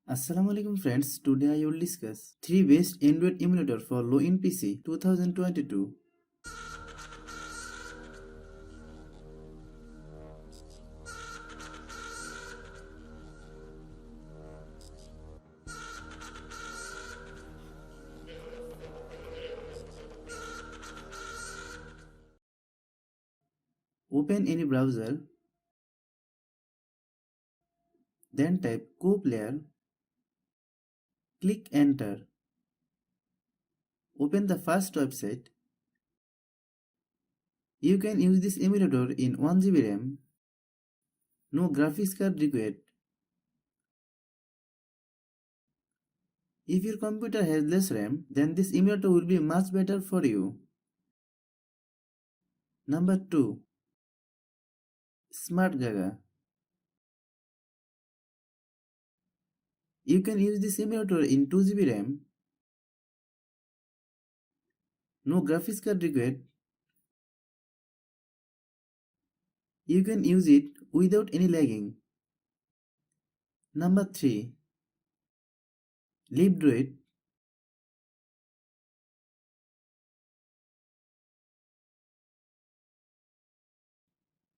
Assalamualaikum friends, today I will discuss 3 best Android emulator for low-end PC 2022. Open any browser, then type Co-Player, click Enter. Open the first website. You can use this emulator in 1GB RAM. No graphics card required. If your computer has less RAM, then this emulator will be much better for you. Number 2. Smart Gaga. You can use this emulator in 2GB RAM. No graphics card required. You can use it without any lagging. Number 3. LibDroid.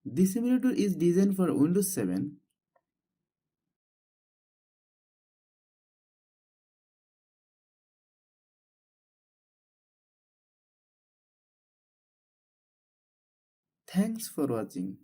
This simulator is designed for Windows 7. Thanks for watching.